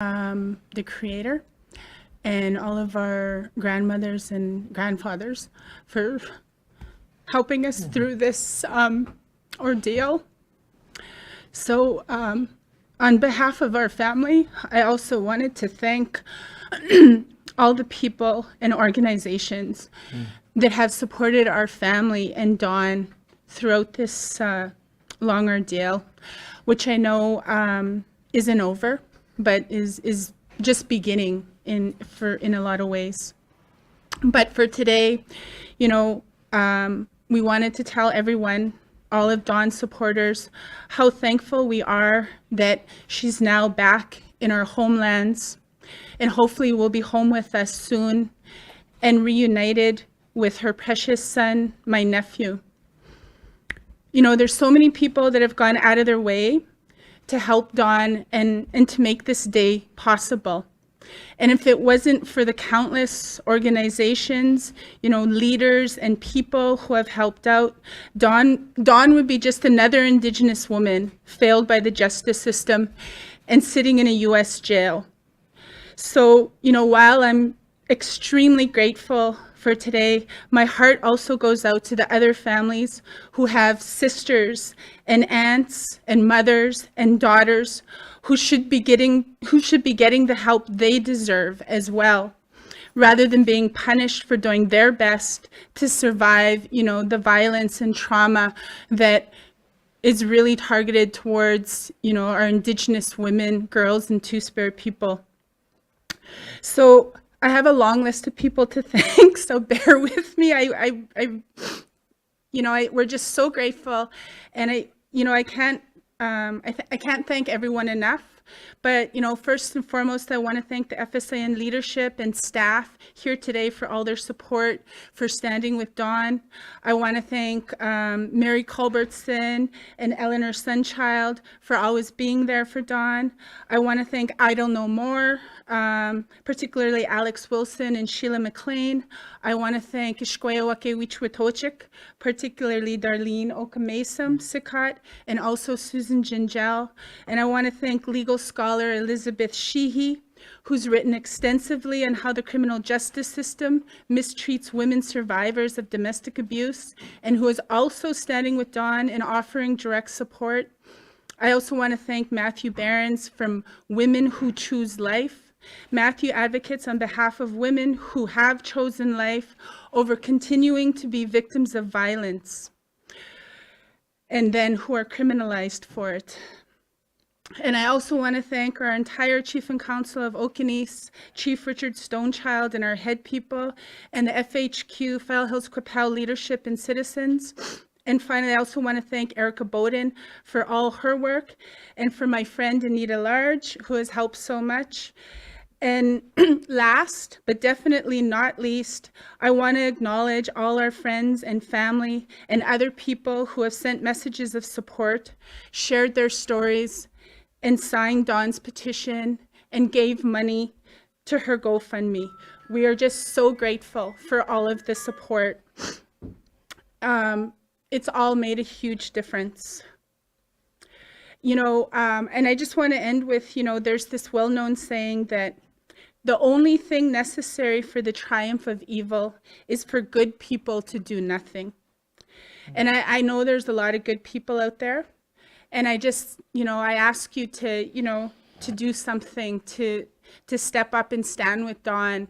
the Creator and all of our grandmothers and grandfathers for helping us through this ordeal. So on behalf of our family, I also wanted to thank all the people and organizations that have supported our family and Dawn throughout this long ordeal, which I know isn't over, but is just beginning in a lot of ways. But for today, you know, we wanted to tell everyone, all of Dawn's supporters, how thankful we are that she's now back in our homelands, and hopefully will be home with us soon and reunited with her precious son, my nephew. You know, there's so many people that have gone out of their way to help Dawn and to make this day possible. And if it wasn't for the countless organizations, you know, leaders and people who have helped out, Dawn would be just another Indigenous woman failed by the justice system and sitting in a US jail. So, you know, while I'm extremely grateful for today, my heart also goes out to the other families who have sisters and aunts and mothers and daughters who should be getting the help they deserve as well, rather than being punished for doing their best to survive, you know, the violence and trauma that is really targeted towards, you know, our Indigenous women, girls, and Two-Spirit people. So I have a long list of people to thank, so bear with me. We're just so grateful, and I can't thank everyone enough. But, you know, first and foremost, I want to thank the FSIN leadership and staff here today for all their support, for standing with Dawn. I want to thank Mary Culbertson and Eleanor Sunchild for always being there for Dawn. I want to thank I Don't Know More, particularly Alex Wilson and Sheila McLean. I want to thank Ishkwayawake Wichwatochik, particularly Darlene Okamesom Sikat, and also Susan Gingell. And I want to thank legal scholar Elizabeth Sheehy, who's written extensively on how the criminal justice system mistreats women survivors of domestic abuse, and who is also standing with Dawn and offering direct support. I also want to thank Matthew Behrens from Women Who Choose Life. Matthew advocates on behalf of women who have chosen life over continuing to be victims of violence, and then who are criminalized for it. And I also want to thank our entire Chief and Council of Okanese, Chief Richard Stonechild, and our head people, and the FHQ, File Hills Quipau leadership and citizens. And finally, I also want to thank Erica Bowden for all her work, and for my friend Anita Large, who has helped so much. And last, but definitely not least, I want to acknowledge all our friends and family and other people who have sent messages of support, shared their stories, and signed Dawn's petition and gave money to her GoFundMe. We are just so grateful for all of the support. It's all made a huge difference. You know, and I just want to end with, you know, there's this well-known saying that the only thing necessary for the triumph of evil is for good people to do nothing. And I know there's a lot of good people out there. And I just, you know, I ask you to, you know, to do something, to step up and stand with Dawn,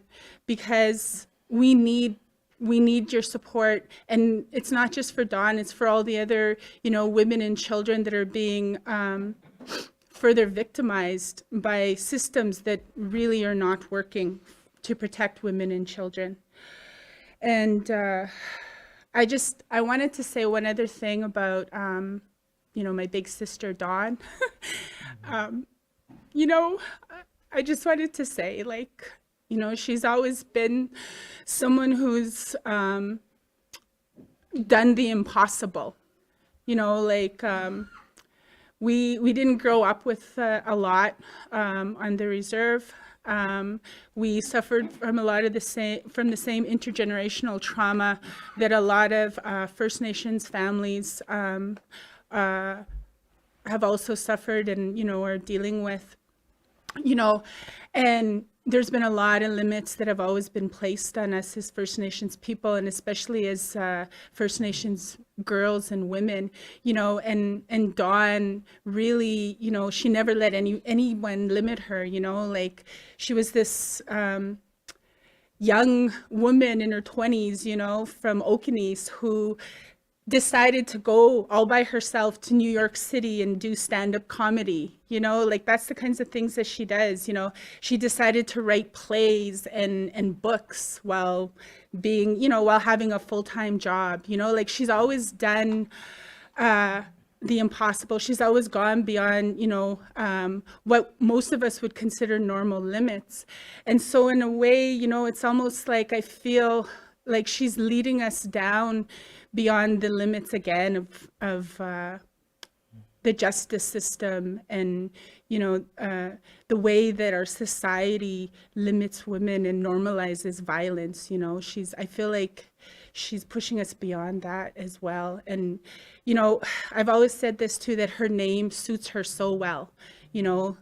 because we need your support. And it's not just for Dawn, it's for all the other, you know, women and children that are being further victimized by systems that really are not working to protect women and children. And I wanted to say one other thing about, you know, my big sister, Dawn. You know, I just wanted to say, like, you know, she's always been someone who's done the impossible. You know, like, we didn't grow up with a lot on the reserve. We suffered from a lot of the same intergenerational trauma that a lot of First Nations families have also suffered and, you know, are dealing with. you know, and there's been a lot of limits that have always been placed on us as First Nations people, and especially as First Nations girls and women, you know, and Dawn really, you know, she never let anyone limit her, you know, like she was this young woman in her 20s, you know, from Okanese who decided to go all by herself to New York City and do stand-up comedy, you know, like that's the kinds of things that she does, you know. She decided to write plays and books while being, you know, while having a full-time job, you know, like she's always done the impossible. She's always gone beyond, you know, what most of us would consider normal limits. And so in a way, you know, it's almost like I feel like she's leading us down beyond the limits again of the justice system, and you know, the way that our society limits women and normalizes violence. You know, I feel like she's pushing us beyond that as well. And you know, I've always said this too, that her name suits her so well. You know,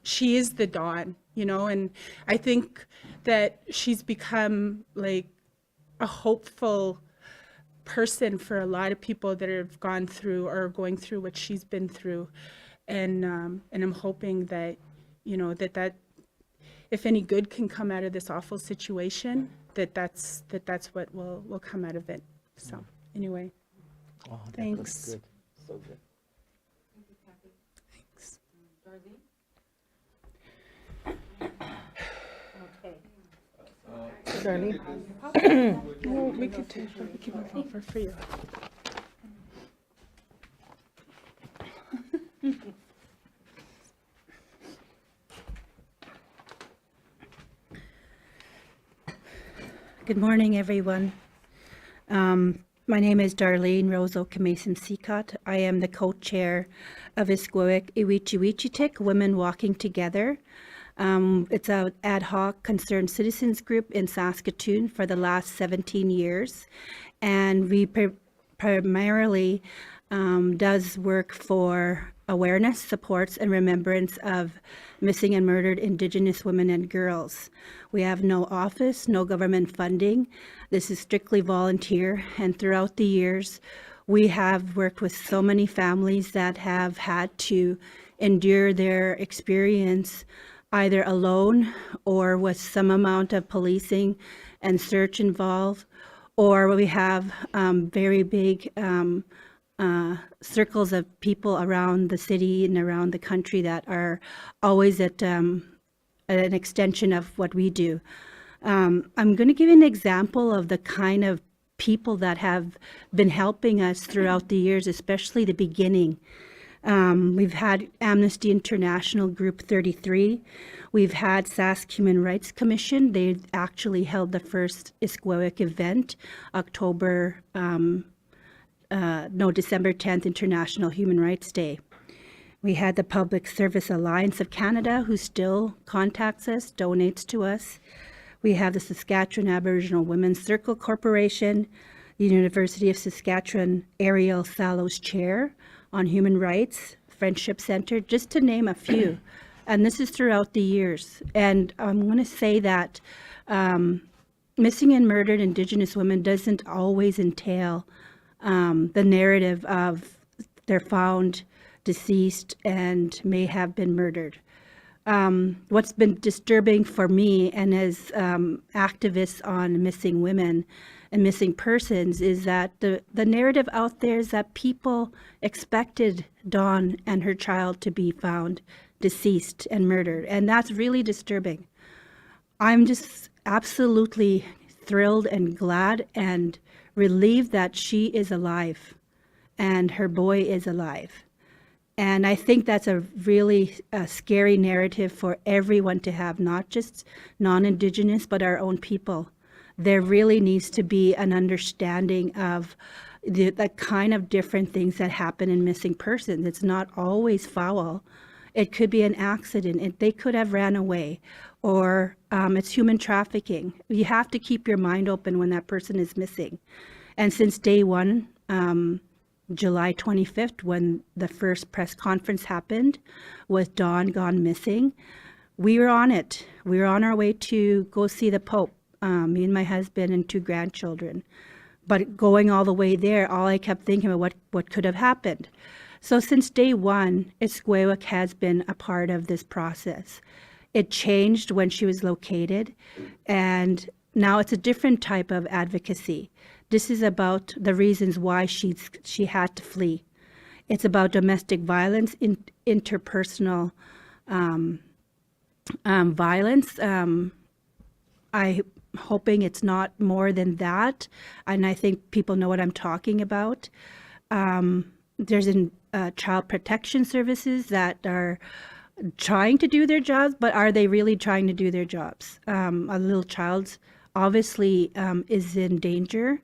she is the Dawn, you know, and I think that she's become like a hopeful person for a lot of people that have gone through or are going through what she's been through. And I'm hoping that, you know, that if any good can come out of this awful situation, that's what will come out of it. So anyway, thanks. Good. So good. Thanks. Darlene? Well, we could move over for you. Good morning, everyone. My name is Darlene Rose Okamason-Seacott. I am the co-chair of Iskwoik Iwichiwichitik, Women Walking Together. It's an ad hoc concerned citizens group in Saskatoon for the last 17 years. And we primarily does work for awareness, supports, and remembrance of missing and murdered Indigenous women and girls. We have no office, no government funding. This is strictly volunteer, and throughout the years, we have worked with so many families that have had to endure their experience either alone or with some amount of policing and search involved, or we have very big circles of people around the city and around the country that are always at an extension of what we do. I'm going to give you an example of the kind of people that have been helping us throughout the years, especially the beginning. We've had Amnesty International Group 33. We've had Sask Human Rights Commission. They actually held the first Iskwoik event, December 10th, International Human Rights Day. We had the Public Service Alliance of Canada, who still contacts us, donates to us. We have the Saskatchewan Aboriginal Women's Circle Corporation, the University of Saskatchewan Ariel Sallows Chair on Human Rights, Friendship Center, just to name a few. And this is throughout the years. And I'm going to say that missing and murdered Indigenous women doesn't always entail the narrative of they're found deceased and may have been murdered. What's been disturbing for me and as activists on missing women and missing persons is that the narrative out there is that people expected Dawn and her child to be found deceased and murdered, and that's really disturbing. I'm just absolutely thrilled and glad and relieved that she is alive and her boy is alive. And I think that's a really scary narrative for everyone to have, not just non-Indigenous, but our own people. There really needs to be an understanding of the kind of different things that happen in missing persons. It's not always foul. It could be an accident. They could have ran away, or it's human trafficking. You have to keep your mind open when that person is missing. And since day one, July 25th, when the first press conference happened with Dawn gone missing, we were on it. We were on our way to go see the Pope, me and my husband and 2 grandchildren. But going all the way there, all I kept thinking about what could have happened. So since day one, Esquewick has been a part of this process. It changed when she was located, and now it's a different type of advocacy. This is about the reasons why she had to flee. It's about domestic violence, interpersonal violence. I'm hoping it's not more than that, and I think people know what I'm talking about. There's child protection services that are trying to do their jobs, but are they really trying to do their jobs? A little child obviously is in danger.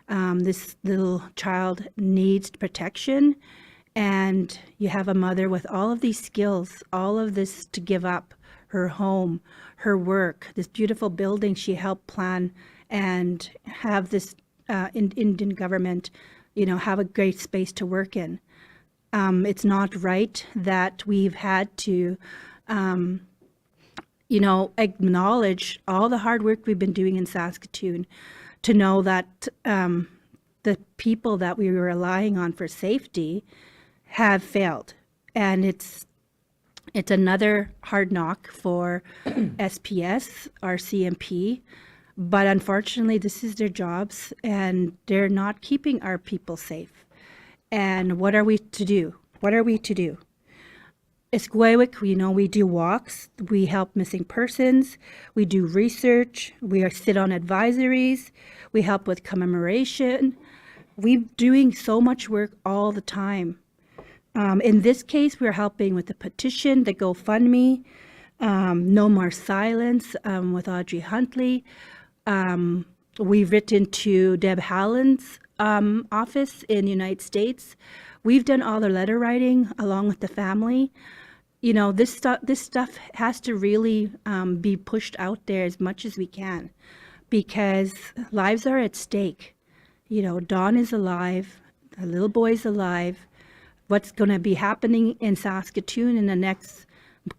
This little child needs protection, and you have a mother with all of these skills, all of this to give up, her home, her work, this beautiful building she helped plan, and have this Indian government, have a great space to work in. It's not right that we've had to, acknowledge all the hard work we've been doing in Saskatoon, to know that the people that we were relying on for safety have failed. And it's another hard knock for SPS, our CMP, but unfortunately this is their jobs and they're not keeping our people safe. And what are we to do? What are we to do? Esquewick, we do walks, we help missing persons, we do research, we sit on advisories, we help with commemoration. We're doing so much work all the time. In this case, we're helping with the petition, the GoFundMe, No More Silence with Audrey Huntley. We've written to Deb Hallen's office in the United States. We've done all the letter writing along with the family. This stuff has to really be pushed out there as much as we can, because lives are at stake. Dawn is alive, the little boy's alive. What's going to be happening in Saskatoon in the next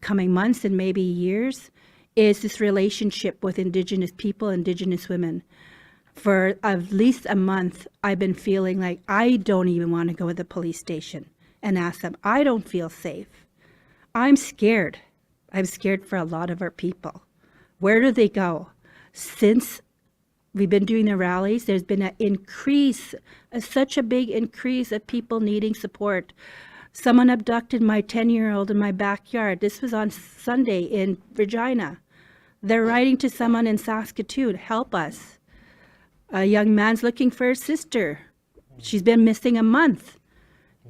coming months and maybe years is this relationship with Indigenous people, Indigenous women. For at least a month, I've been feeling like I don't even want to go to the police station and ask them. I don't feel safe. I'm scared. I'm scared for a lot of our people. Where do they go? Since we've been doing the rallies, there's been an increase, such a big increase of people needing support. Someone abducted my 10-year-old in my backyard. This was on Sunday in Regina. They're writing to someone in Saskatoon, help us. A young man's looking for his sister. She's been missing a month.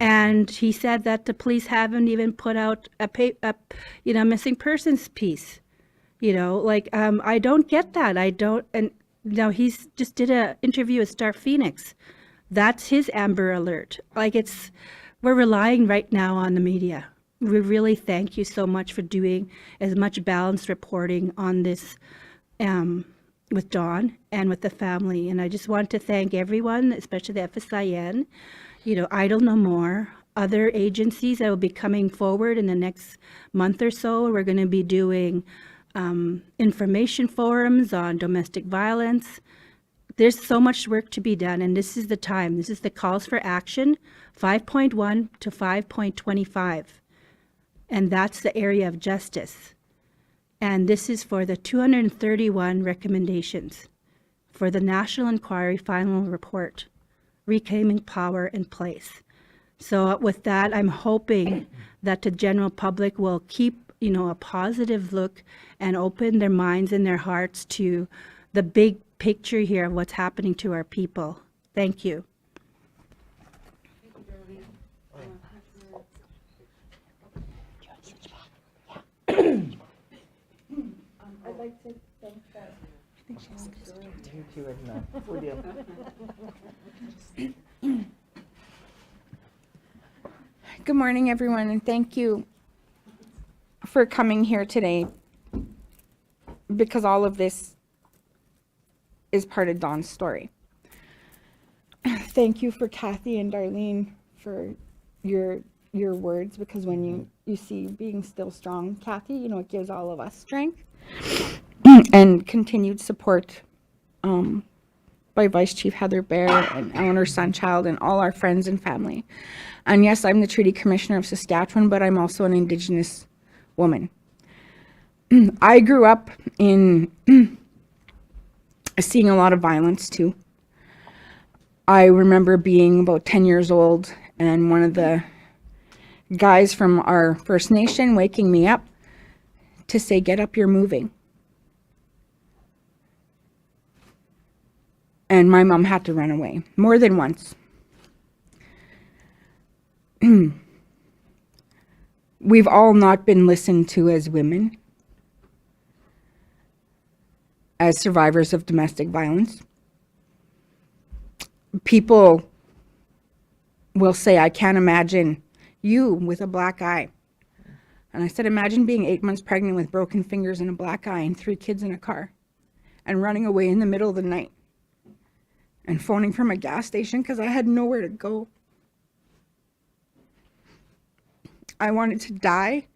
And he said that the police haven't even put out a missing persons piece. I don't get that. I don't, and now he's just did an interview with Star Phoenix. That's his Amber Alert. We're relying right now on the media. We really thank you so much for doing as much balanced reporting on this with Dawn and with the family. And I just want to thank everyone, especially the FSIN, Idle No More, other agencies that will be coming forward in the next month or so. We're going to be doing information forums on domestic violence. There's so much work to be done, and this is the time. This is the calls for action, 5.1 to 5.25. And that's the area of justice. And this is for the 231 recommendations for the National Inquiry Final Report, Reclaiming Power and Place. So with that, I'm hoping that the general public will keep, a positive look and open their minds and their hearts to the big picture here of what's happening to our people. Thank you. I'd like to thank that. Good morning, everyone, and thank you for coming here today, because all of this is part of Dawn's story. Thank you for Kathy and Darlene for your your words, because when you see you being still strong, Kathy, you know, it gives all of us strength and continued support by Vice Chief Heather Bear and Eleanor Sunchild and all our friends and family. And yes, I'm the Treaty Commissioner of Saskatchewan, but I'm also an Indigenous woman. I grew up in seeing a lot of violence too. I remember being about 10 years old and one of the guys from our First Nation waking me up to say, "Get up, you're moving." And my mom had to run away more than once. We've all not been listened to as women, as survivors of domestic violence. People will say, "I can't imagine you with a black eye." And I said, imagine being 8 months pregnant with broken fingers and a black eye and 3 kids in a car and running away in the middle of the night and phoning from a gas station because I had nowhere to go. I wanted to die.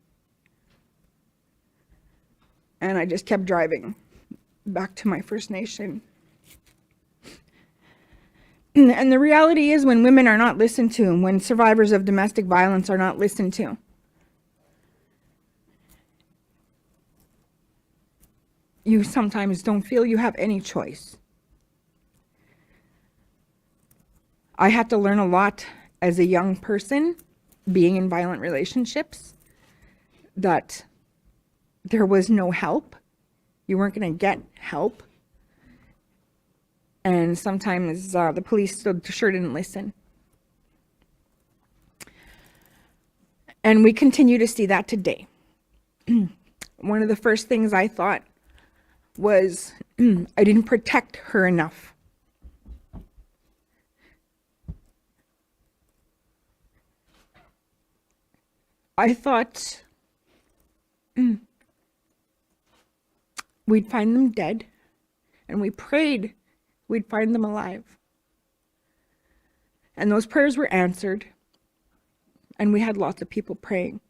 And I just kept driving back to my First Nation. And the reality is, when women are not listened to, when survivors of domestic violence are not listened to, you sometimes don't feel you have any choice. I had to learn a lot as a young person, being in violent relationships, that there was no help. You weren't going to get help. And sometimes the police sure didn't listen. And we continue to see that today. One of the first things I thought was I didn't protect her enough. I thought we'd find them dead, and we prayed we'd find them alive. And those prayers were answered, and we had lots of people praying.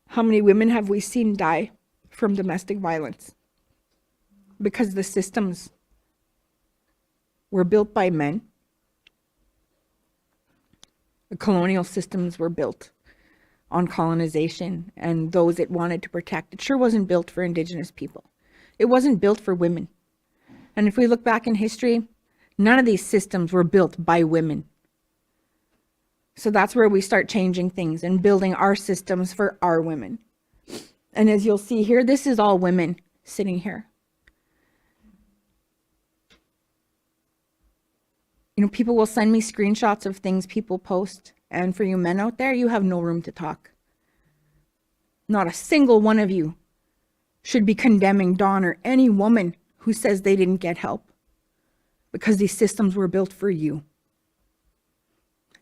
How many women have we seen die from domestic violence? Because the systems were built by men. The colonial systems were built on colonization and those it wanted to protect. It sure wasn't built for Indigenous people. It wasn't built for women. And if we look back in history, none of these systems were built by women. So that's where we start changing things and building our systems for our women. And as you'll see here, this is all women sitting here. You know, people will send me screenshots of things people post. And for you men out there, you have no room to talk. Not a single one of you should be condemning Dawn or any woman who says they didn't get help. Because these systems were built for you,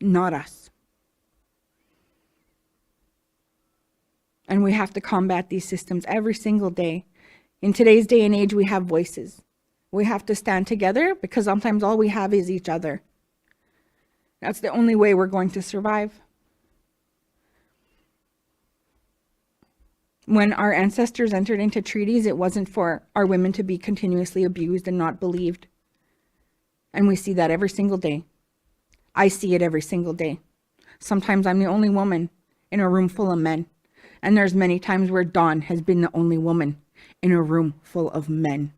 not us. And we have to combat these systems every single day. In today's day and age, we have voices. We have to stand together because sometimes all we have is each other. That's the only way we're going to survive. When our ancestors entered into treaties, it wasn't for our women to be continuously abused and not believed. And we see that every single day. I see it every single day. Sometimes I'm the only woman in a room full of men. And there's many times where Dawn has been the only woman in a room full of men.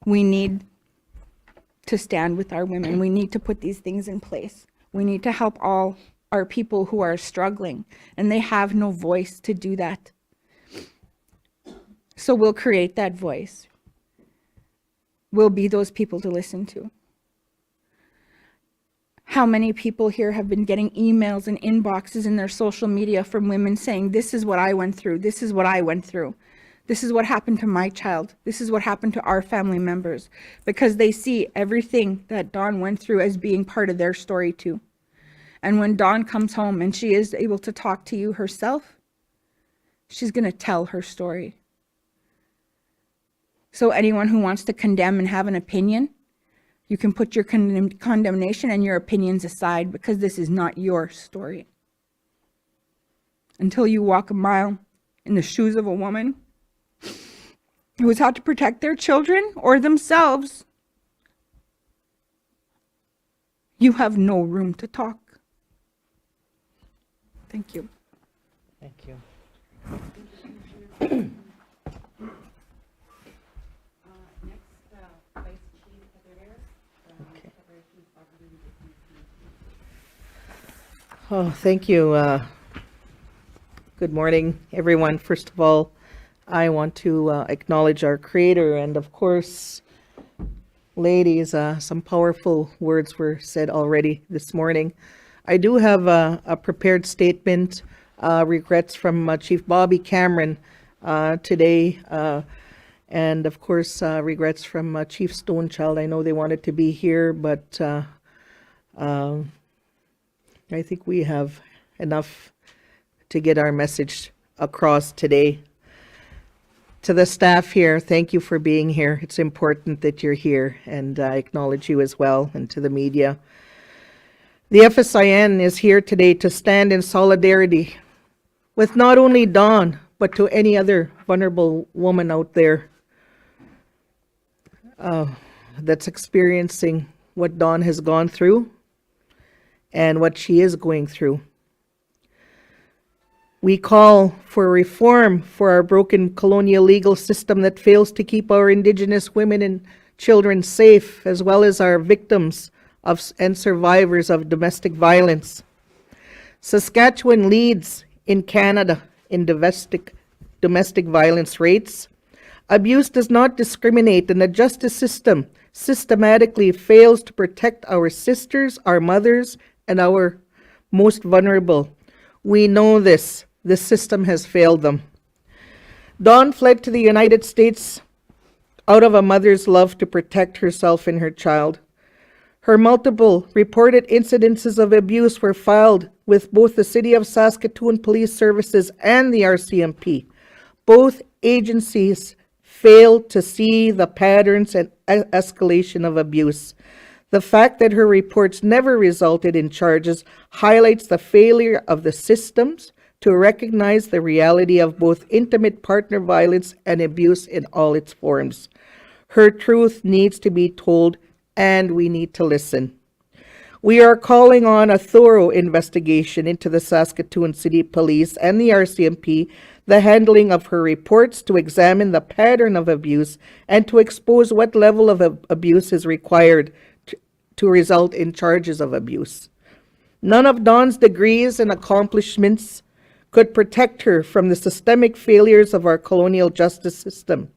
We need to stand with our women. We need to put these things in place. We need to help all our people who are struggling, and they have no voice to do that. So we'll create that voice. We'll be those people to listen to. How many people here have been getting emails and inboxes in their social media from women saying, "This is what I went through. This is what I went through. This is what happened to my child. This is what happened to our family members," because they see everything that Dawn went through as being part of their story too. And when Dawn comes home and she is able to talk to you herself, she's going to tell her story. So anyone who wants to condemn and have an opinion, you can put your condemnation and your opinions aside, because this is not your story. Until you walk a mile in the shoes of a woman who has had to protect their children or themselves, you have no room to talk. Thank you. Thank you. Okay. Oh, thank you. Good morning, everyone. First of all, I want to acknowledge our creator, and of course, ladies, some powerful words were said already this morning. I do have a prepared statement, regrets from Chief Bobby Cameron today, and of course, regrets from Chief Stonechild. I know they wanted to be here, but I think we have enough to get our message across today. To the staff here, thank you for being here. It's important that you're here, and I acknowledge you as well, and to the media. The FSIN is here today to stand in solidarity with not only Dawn, but to any other vulnerable woman out there that's experiencing what Dawn has gone through and what she is going through. We call for reform for our broken colonial legal system that fails to keep our Indigenous women and children safe, as well as our victims and survivors of domestic violence. Saskatchewan leads in Canada in domestic violence rates. Abuse does not discriminate, and the justice system systematically fails to protect our sisters, our mothers, and our most vulnerable. We know this. The system has failed them. Dawn fled to the United States out of a mother's love to protect herself and her child. Her multiple reported incidences of abuse were filed with both the City of Saskatoon Police Services and the RCMP. Both agencies failed to see the patterns and escalation of abuse. The fact that her reports never resulted in charges highlights the failure of the systems to recognize the reality of both intimate partner violence and abuse in all its forms. Her truth needs to be told, and we need to listen. We are calling on a thorough investigation into the Saskatoon City Police and the RCMP, the handling of her reports, to examine the pattern of abuse and to expose what level of abuse is required to result in charges of abuse. None of Dawn's degrees and accomplishments could protect her from the systemic failures of our colonial justice system.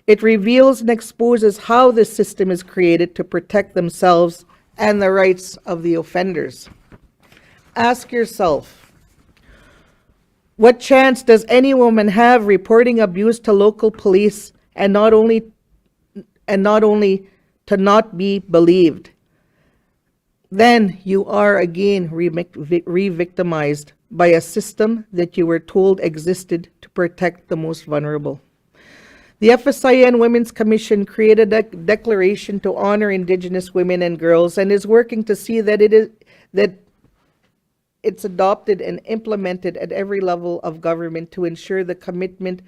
It reveals and exposes how this system is created to protect themselves and the rights of the offenders. Ask yourself, what chance does any woman have reporting abuse to local police and not only to not be believed? Then you are again re-victimized by a system that you were told existed to protect the most vulnerable. The FSIN Women's Commission created a declaration to honor Indigenous women and girls, and is working to see that it's adopted and implemented at every level of government to ensure the commitment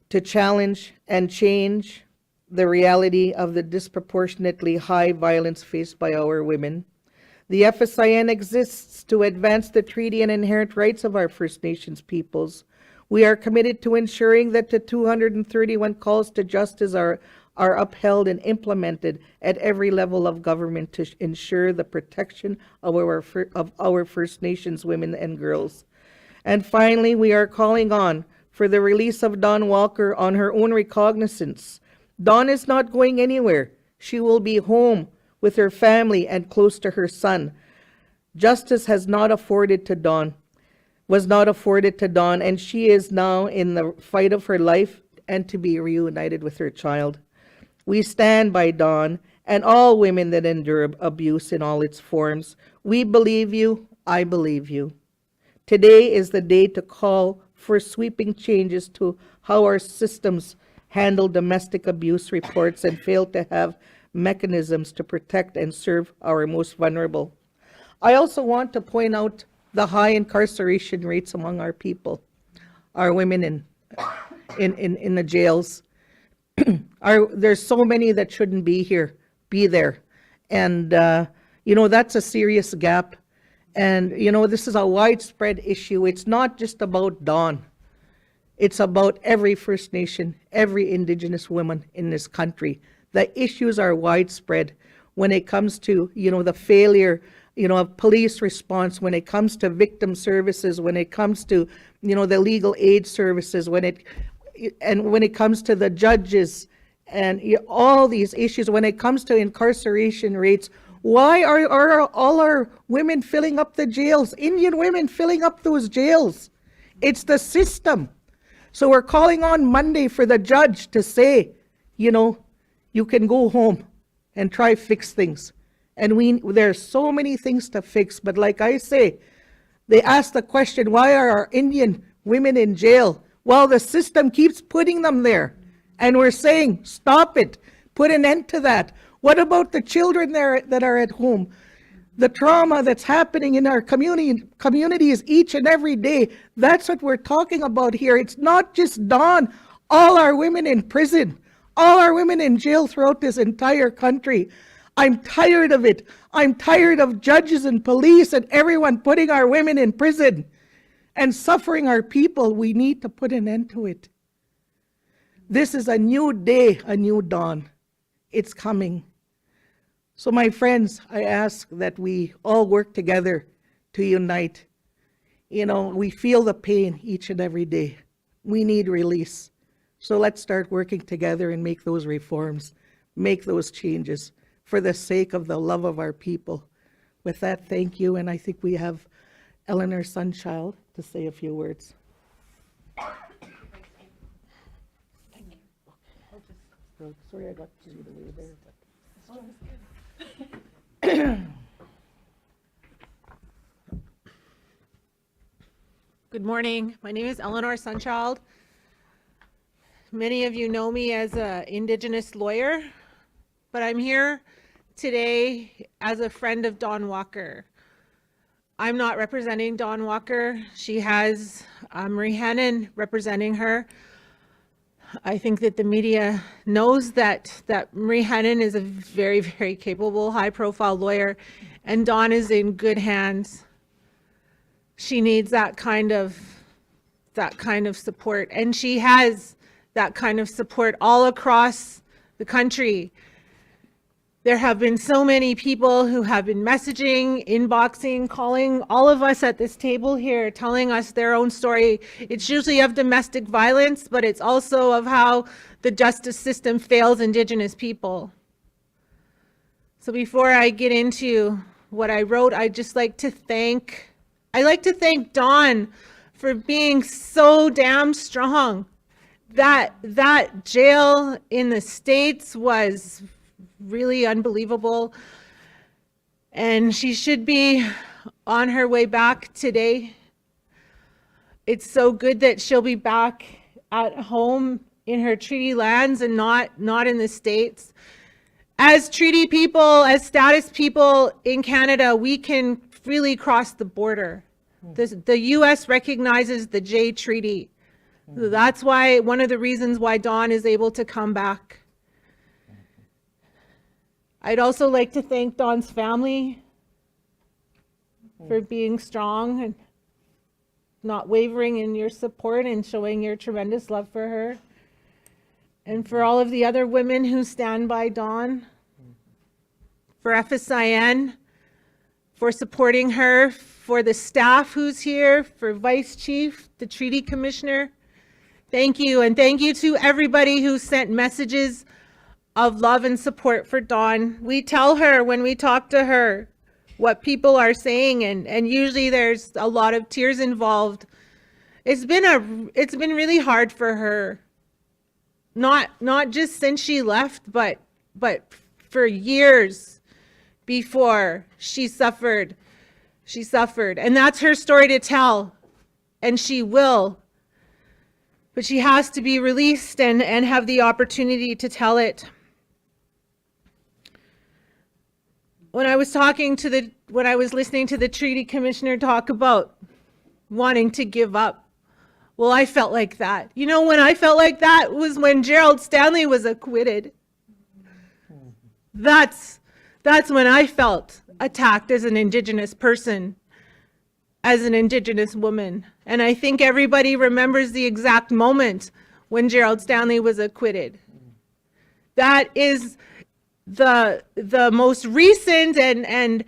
to challenge and change the reality of the disproportionately high violence faced by our women. The FSIN exists to advance the treaty and inherent rights of our First Nations peoples. We are committed to ensuring that the 231 calls to justice are upheld and implemented at every level of government to ensure the protection of our First Nations women and girls. And finally, we are calling on for the release of Dawn Walker on her own recognizance. Dawn is not going anywhere. She will be home with her family and close to her son. Justice was not afforded to Dawn, and she is now in the fight of her life and to be reunited with her child. We stand by Dawn and all women that endure abuse in all its forms. We believe you. I believe you. Today is the day to call for sweeping changes to how our systems handle domestic abuse reports, and fail to have mechanisms to protect and serve our most vulnerable. I also want to point out the high incarceration rates among our people, our women in the jails. There's so many that shouldn't be there. And, that's a serious gap. And, this is a widespread issue. It's not just about Dawn. It's about every First Nation, every Indigenous woman in this country. The issues are widespread when it comes to, the failure, of police response, when it comes to victim services, when it comes to, the legal aid services, when it comes to the judges and all these issues, when it comes to incarceration rates. Why are all our women filling up the jails? Indian women filling up those jails. It's the system. So we're calling on Monday for the judge to say, you can go home and try fix things. And there's so many things to fix, but like I say, they ask the question, why are our Indian women in jail? Well, the system keeps putting them there. And we're saying, stop it, put an end to that. What about the children there that are at home? The trauma that's happening in our communities each and every day. That's what we're talking about here. It's not just Dawn, all our women in prison, all our women in jail throughout this entire country. I'm tired of it. I'm tired of judges and police and everyone putting our women in prison and suffering our people. We need to put an end to it. This is a new day, a new dawn. It's coming. So my friends, I ask that we all work together to unite. We feel the pain each and every day. We need release. So let's start working together and make those reforms, make those changes for the sake of the love of our people. With that, thank you. And I think we have Eleanor Sunchild to say a few words. Sorry, I got to see the way there. Good morning. My name is Eleanor Sunchild. Many of you know me as an Indigenous lawyer, but I'm here today as a friend of Dawn Walker. I'm not representing Dawn Walker. She has Marie Hannon representing her. I think that the media knows that Marie Hannon is a very, very capable, high-profile lawyer, and Dawn is in good hands. She needs that kind of support, and she has that kind of support all across the country. There have been so many people who have been messaging, inboxing, calling all of us at this table here, telling us their own story. It's usually of domestic violence, but it's also of how the justice system fails Indigenous people. So before I get into what I wrote, I'd like to thank Dawn for being so damn strong. That jail in the States was really unbelievable, and she should be on her way back today. It's so good that she'll be back at home in her treaty lands and not in the States. As treaty people, as status people in Canada, we can freely cross the border. The US recognizes the J Treaty. That's why, one of the reasons why Dawn is able to come back. I'd also like to thank Dawn's family for being strong and not wavering in your support and showing your tremendous love for her. And for all of the other women who stand by Dawn, for FSIN, for supporting her, for the staff who's here, for Vice Chief, the Treaty Commissioner. Thank you, and thank you to everybody who sent messages of love and support for Dawn. We tell her when we talk to her what people are saying, and usually there's a lot of tears involved. It's been really hard for her. Not just since she left, but for years before she suffered. And that's her story to tell, and she will. But she has to be released and have the opportunity to tell it. When I was listening to the treaty commissioner talk about wanting to give up, well, I felt like that. You know, when I felt like that was when Gerald Stanley was acquitted. That's when I felt attacked as an Indigenous person, as an Indigenous woman. And I think everybody remembers the exact moment when Gerald Stanley was acquitted. That is the most recent and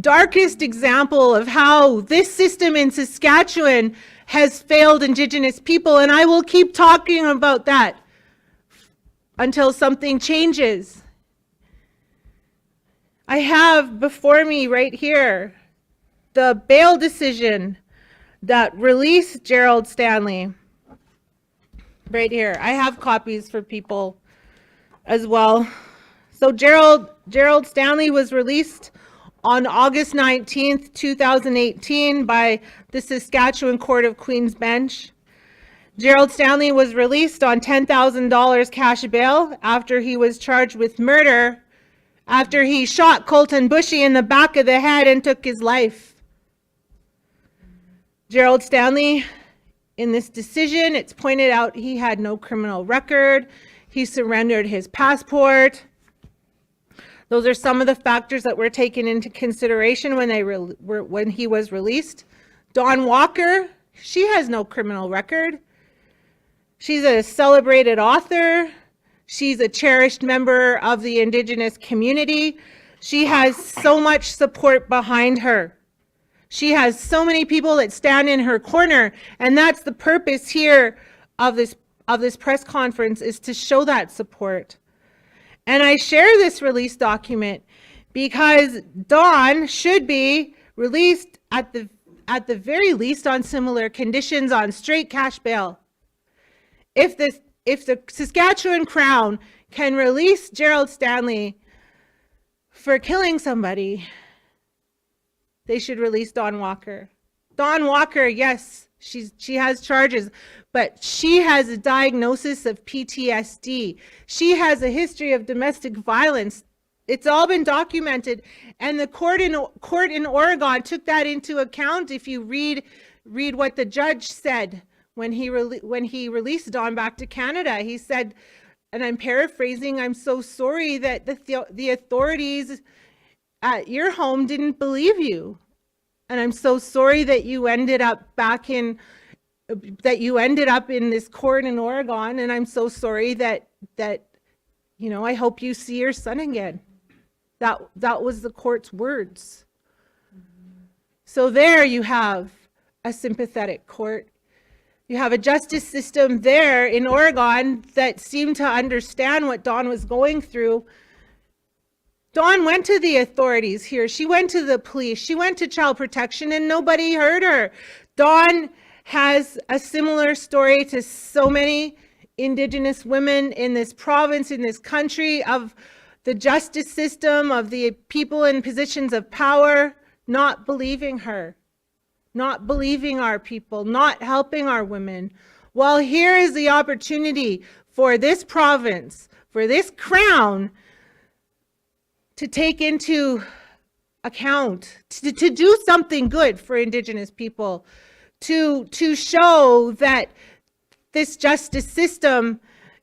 darkest example of how this system in Saskatchewan has failed Indigenous people. And I will keep talking about that until something changes. I have before me right here the bail decision that released Gerald Stanley. Right here. I have copies for people as well. So Gerald Stanley was released on August 19th, 2018 by the Saskatchewan Court of Queen's Bench. Gerald Stanley was released on $10,000 cash bail after he was charged with murder after he shot Colton Bushy in the back of the head and took his life. Gerald Stanley, in this decision, it's pointed out he had no criminal record. He surrendered his passport. Those are some of the factors that were taken into consideration when he was released. Dawn Walker, she has no criminal record. She's a celebrated author. She's a cherished member of the Indigenous community. She has so much support behind her. She has so many people that stand in her corner, and that's the purpose here of this press conference, is to show that support. And I share this release document because Dawn should be released at the very least on similar conditions on straight cash bail. If the Saskatchewan Crown can release Gerald Stanley for killing somebody, they should release Dawn Walker. Dawn Walker, yes, she has charges, but she has a diagnosis of PTSD. She has a history of domestic violence. It's all been documented, and the court in Oregon took that into account. If you read what the judge said when he released Dawn back to Canada, he said, and I'm paraphrasing, "I'm so sorry that the authorities at your home didn't believe you, and I'm so sorry that you ended up in this court in Oregon, and I'm so sorry that I hope you see your son again." That was the court's words. So there you have a sympathetic court. You have a justice system there in Oregon that seemed to understand what Dawn was going through. Dawn went to the authorities here. She went to the police. She went to child protection, and nobody heard her. Dawn has a similar story to so many Indigenous women in this province, in this country, of the justice system, of the people in positions of power not believing her, not believing our people, not helping our women. Well, here is the opportunity for this province, for this Crown, to take into account, to do something good for Indigenous people, to show that this justice system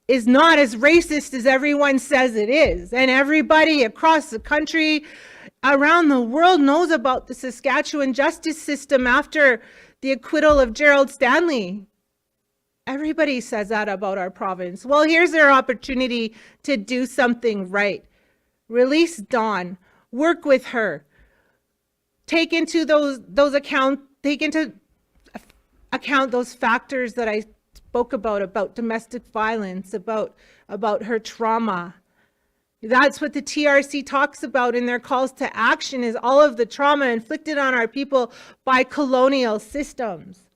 is not as racist as everyone says it is. And everybody across the country, around the world, knows about the Saskatchewan justice system after the acquittal of Gerald Stanley. Everybody says that about our province. Well, here's their opportunity to do something right. Release Dawn, work with her, take into account those factors that I spoke about domestic violence, about her trauma. That's what the TRC talks about in their calls to action, is all of the trauma inflicted on our people by colonial systems.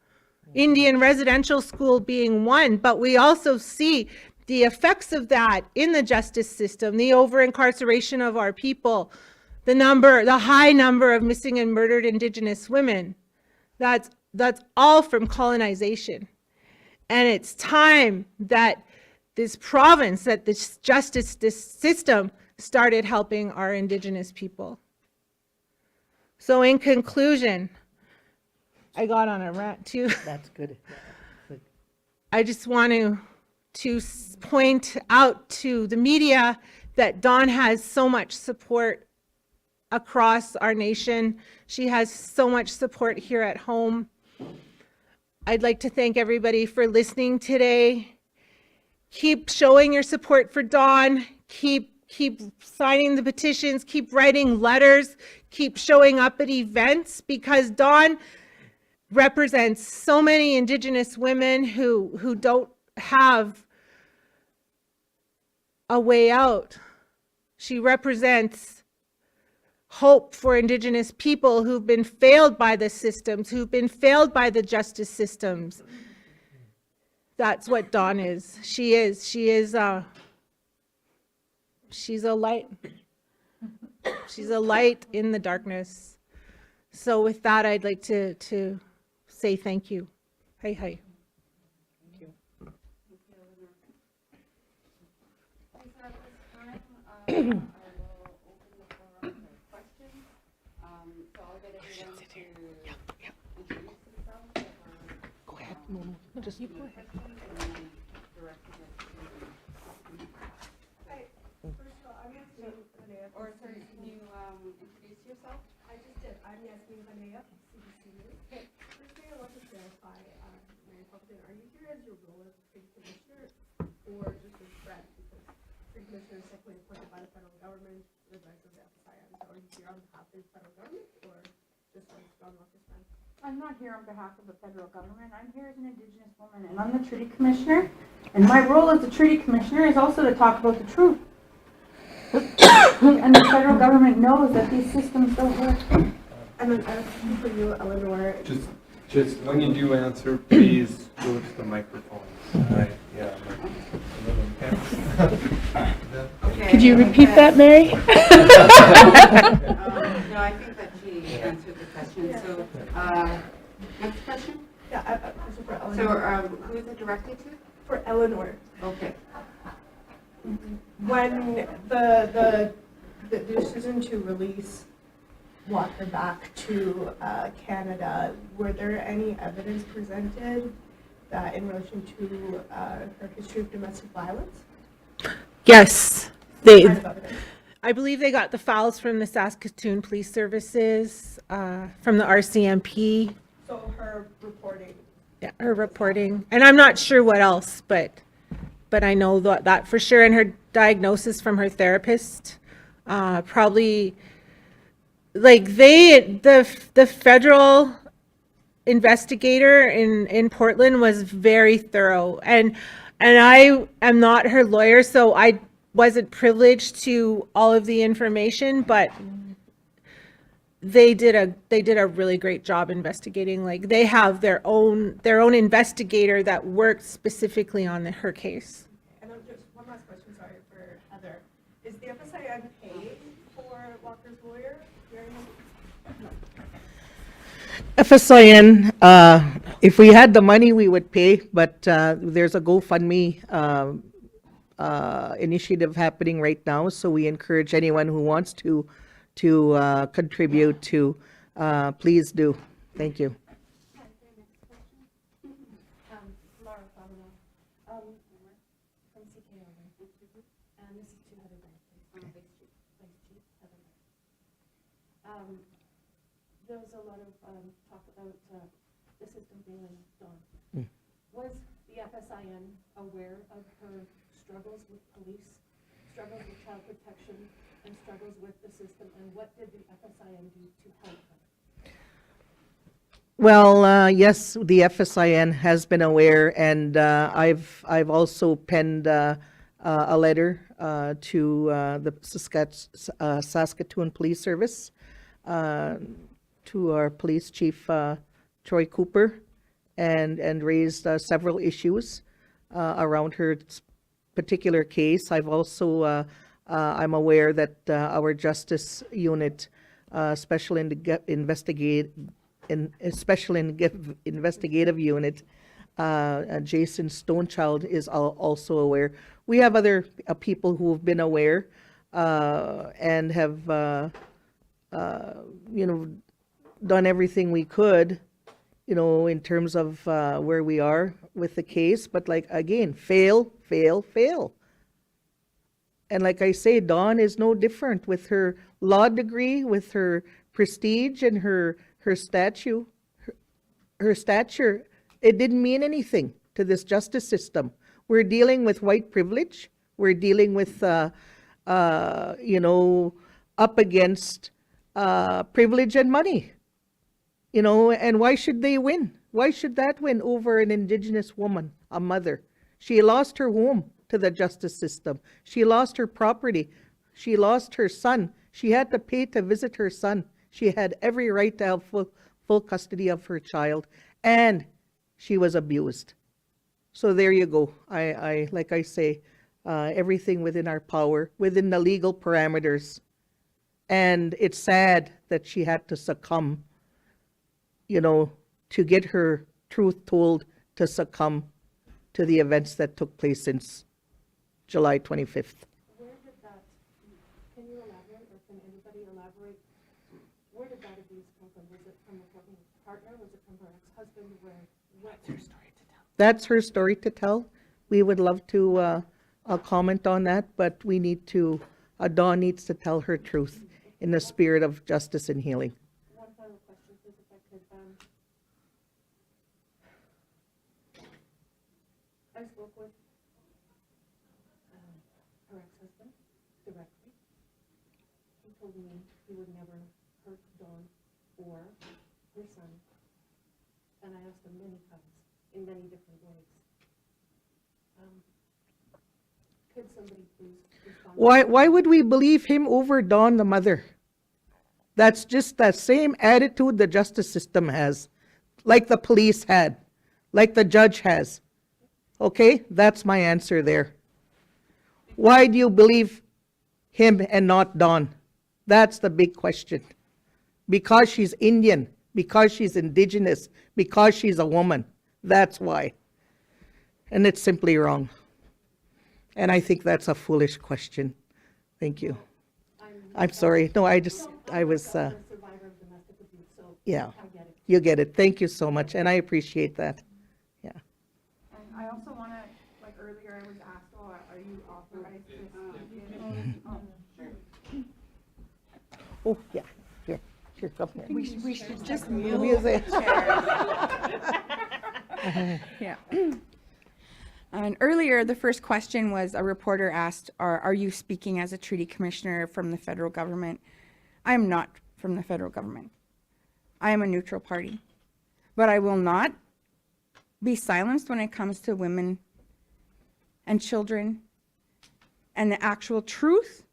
Indian residential school being one, but we also see the effects of that in the justice system, the over-incarceration of our people, the high number of missing and murdered Indigenous women. That's all from colonization. And it's time that this province, that this justice, this system started helping our Indigenous people. So in conclusion, I got on a rant too. That's good. I just want to point out to the media that Dawn has so much support across our nation. She has so much support here at home. I'd like to thank everybody for listening today. Keep showing your support for Dawn. Keep signing the petitions. Keep writing letters. Keep showing up at events, because Dawn represents so many Indigenous women who don't have a way out. She represents hope for Indigenous people who've been failed by the systems, who've been failed by the justice systems. That's what Dawn is. She's a light. She's a light in the darkness. So with that, I'd like to say thank you. Hi, hi. Go ahead. No, just you go ahead. Or sorry, can you introduce yourself? I just did. I'm Yasmin Vanea, CBC News. Okay, firstly, I want to clarify, Mary Publican, are you here as your role as trade commissioner or just as friend? Because trade commissioner is technically appointed by the federal government, the advice of the FSIN. So are you here on behalf of the federal government or just as John Walker's friend? I'm not here on behalf of the federal government. I'm here as an Indigenous woman, and I'm the treaty commissioner. And my role as the treaty commissioner is also to talk about the truth. And the federal government knows that these systems don't work. And then I have a question for you, Eleanor. Just when you do answer, please go to the microphone. Yeah. Could you repeat that, Mary? No, I think that she answered the question. So, next question? Yeah, I have a question for Eleanor. So, who is it directed to? For Eleanor, Okay. when the decision to release Walker back to Canada, were there any evidence presented that in relation to her history of domestic violence? Yes, What kind of evidence? I believe they got the files from the Saskatoon Police Services, from the RCMP. So her reporting. Yeah, her reporting, and I'm not sure what else, but I know that for sure. And her diagnosis from her therapist, probably, like the federal investigator in Portland was very thorough, and I am not her lawyer, so I wasn't privileged to all of the information, but they did a really great job investigating. Like, they have their own investigator that worked specifically on her case. And then just one last question, sorry, for Heather. Is the FSIN paid for Walker's lawyer? FSIN, if we had the money, we would pay, but there's a GoFundMe initiative happening right now, so we encourage anyone who wants to contribute to, please do. Thank you. Laura Favano, from CKOA. And this is to Heather Banks, Vice Chief Heather Banks. There was a lot of talk about the system failing Dawn. Was the FSIN aware of her struggles with police, struggles with child protection, and struggles with the system, and what did the FSIN do to help her? Well, yes, the FSIN has been aware, and I've also penned a letter to the Saskatoon Police Service, to our police chief, Troy Cooper, and raised several issues around her particular case. I've also I'm aware that our justice unit, special investigative unit, Jason Stonechild is also aware. We have other people who have been aware and have, you know, done everything we could, you know, in terms of where we are with the case. But like, again, fail. And like I say, Dawn is no different with her law degree, with her prestige and her stature. It didn't mean anything to this justice system. We're dealing with white privilege. We're dealing with, you know, up against privilege and money. You know, and why should they win? Why should that win over an Indigenous woman, a mother? She lost her home to the justice system. She lost her property. She lost her son. She had to pay to visit her son. She had every right to have full custody of her child, and she was abused. So there you go. I like I say, everything within our power, within the legal parameters. And it's sad that she had to succumb, you know, to get her truth told, to succumb to the events that took place since July 25th. Where did that, can you elaborate, or can anybody elaborate, where did that abuse come from? Was it from a government partner? Was it from her ex-husband? What's her story to tell? That's her story to tell. We would love to comment on that, but we need to, Dawn needs to tell her truth in the spirit of justice and healing. One final question, please, if I could. I spoke with her ex-husband directly. He told me he would never hurt Dawn or her son. And I asked him many times, in many different ways. Could somebody please respond? Why would we believe him over Dawn, the mother? That's just that same attitude the justice system has, like the police had, like the judge has. Okay, that's my answer there. Why do you believe him and not Dawn? That's the big question. Because she's Indian, because she's Indigenous, because she's a woman. That's why. And it's simply wrong. And I think that's a foolish question. Thank you. I'm sorry. No, I was, A survivor of domestic abuse, so yeah, I get it. you get it. Thank you so much. And I appreciate that. Yeah. And I also want to, like earlier I was asked, oh, are you authorized to speak in? Oh, yeah. Here, come here. We should just Come here. Yeah. And earlier, the first question was a reporter asked, are you speaking as a treaty commissioner from the federal government? I am not from the federal government. I am a neutral party. But I will not be silenced when it comes to women and children and the actual truth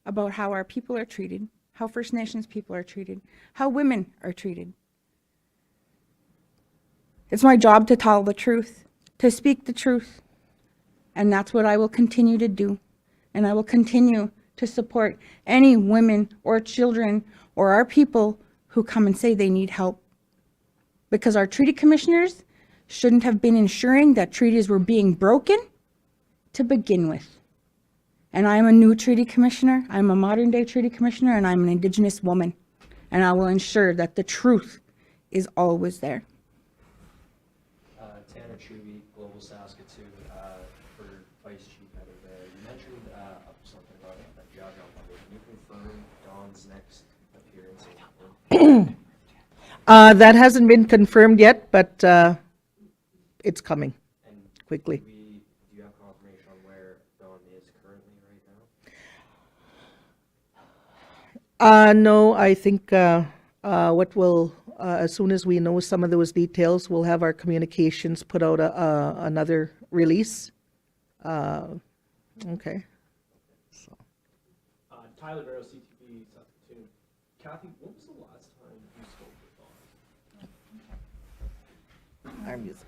about how our people are treated, how First Nations people are treated, how women are treated. It's my job to tell the truth, to speak the truth. And that's what I will continue to do. And I will continue to support any women or children or our people who come and say they need help. Because our treaty commissioners shouldn't have been ensuring that treaties were being broken to begin with. And I am a new treaty commissioner. I'm a modern day treaty commissioner, and I'm an Indigenous woman. And I will ensure that the truth is always there. Tanner Chewy, Global Saskatoon, for Vice Chief Editor there. You mentioned something about the Jaga Monday. Can you confirm Dawn's next appearance? That hasn't been confirmed yet, but it's coming And quickly. do you have confirmation on where Dawn is currently right now? No, I think what will, as soon as we know some of those details, we'll have our communications put out another release. Okay. Tyler Barrow, CTV, Saskatoon. Kathy, when was the last time you spoke with Dawn? Our music.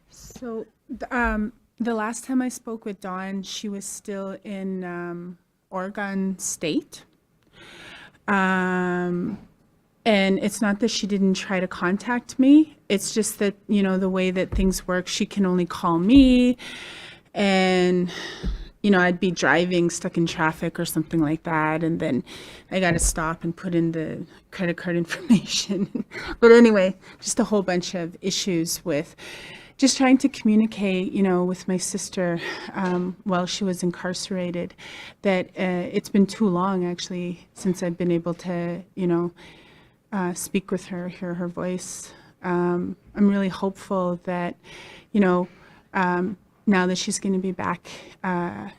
So the last time I spoke with Dawn, she was still in Oregon State. And it's not that she didn't try to contact me. It's just that, the way that things work, she can only call me. And, I'd be driving, stuck in traffic or something like that. And then I got to stop and put in the credit card information. But anyway, just a whole bunch of issues with just trying to communicate, with my sister while she was incarcerated, that it's been too long, actually, since I've been able to, speak with her, hear her voice. I'm really hopeful that, now that she's going to be back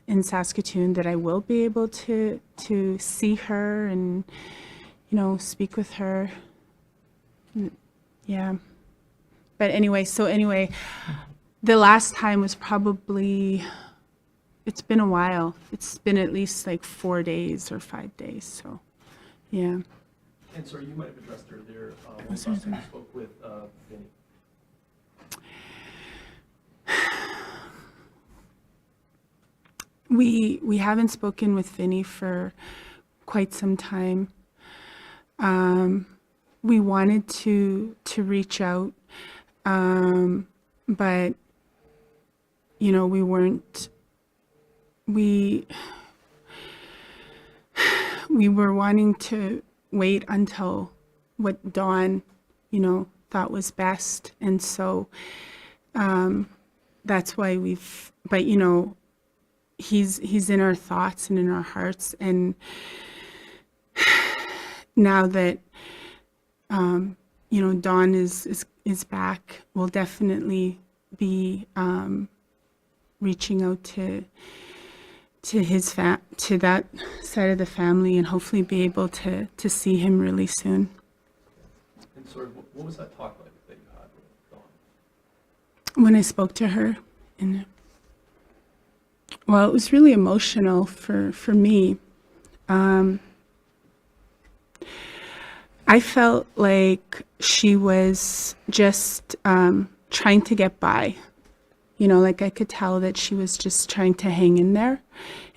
in Saskatoon, that I will be able to see her and, speak with her. Yeah. But anyway, the last time was probably, it's been a while. It's been at least like 4 days or 5 days. So, yeah. And sorry, you might have addressed earlier, when last time you spoke with Vinny. We haven't spoken with Vinny for quite some time. We wanted to reach out, but we weren't. We were wanting to wait until what Dawn, thought was best, and so that's why we've. But he's in our thoughts and in our hearts, and now that Dawn is back, we'll definitely be reaching out to to that side of the family, and hopefully be able to see him really soon. And sorry, what was that talk like that you had with Dawn? When I spoke to her, well, it was really emotional for me. I felt like she was just trying to get by. Like I could tell that she was just trying to hang in there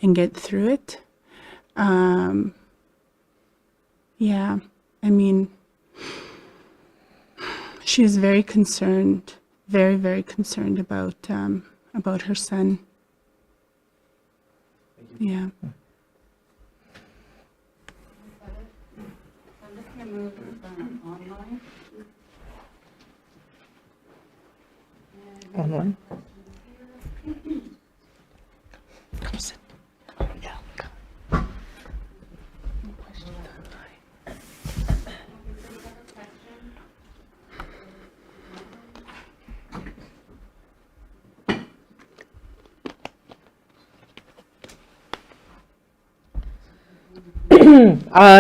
and get through it. Yeah, I mean, she was very concerned, very, very concerned about her son. Yeah. I'm just going to move online. Online. Come sit.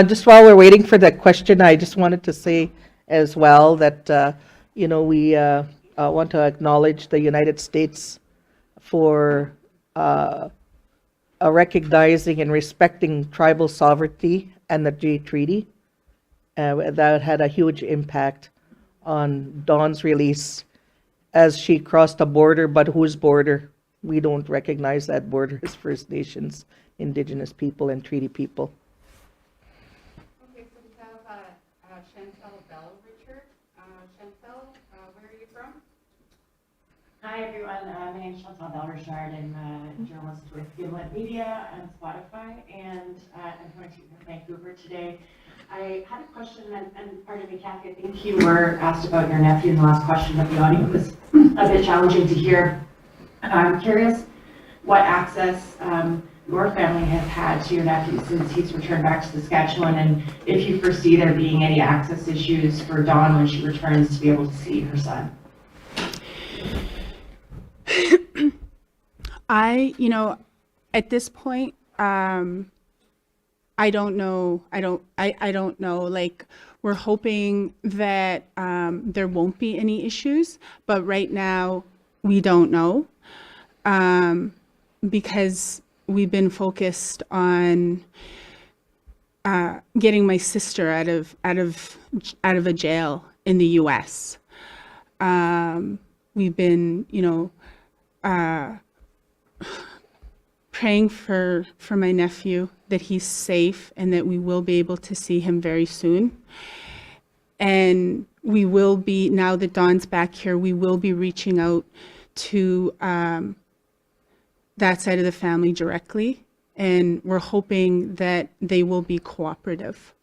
Just while we're waiting for the question, I just wanted to say as well that, we want to acknowledge the United States for recognizing and respecting tribal sovereignty and the G Treaty. That had a huge impact on Dawn's release as she crossed a border, but whose border? We don't recognize that border as First Nations, Indigenous people, and treaty people. Okay, so we have Chantel Bell Richard. Chantel, where are you from? Hi everyone, my name is Chantal Bell-Richard. I'm a journalist with Gimlet Media and Spotify, and I'm coming to you from Vancouver today. I had a question, and pardon me, Kathy, I think you were asked about your nephew in the last question, but the audio was a bit challenging to hear. I'm curious what access your family has had to your nephew since he's returned back to Saskatchewan, and if you foresee there being any access issues for Dawn when she returns to be able to see her son. At this point, I don't know. I don't know. Like, we're hoping that there won't be any issues, but right now we don't know, because we've been focused on getting my sister out of a jail in the U.S. We've been, praying for my nephew, that he's safe and that we will be able to see him very soon. And we will be, now that Dawn's back here, we will be reaching out to that side of the family directly. And we're hoping that they will be cooperative.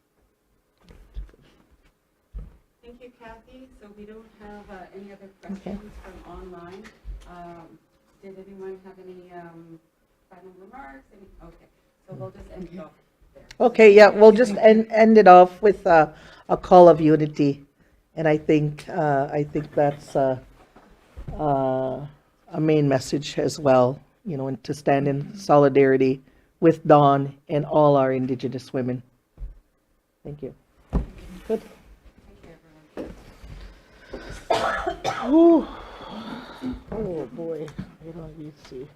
Thank you, Kathy. So we don't have any other questions from online. Did anyone have any final remarks? Okay, so we'll just end it off there. Okay, yeah, we'll just end it off with a call of unity. And I think that's a main message as well, you know, and to stand in solidarity with Dawn and all our Indigenous women. Thank you. Good. Thank you, everyone. Oh, boy. You see.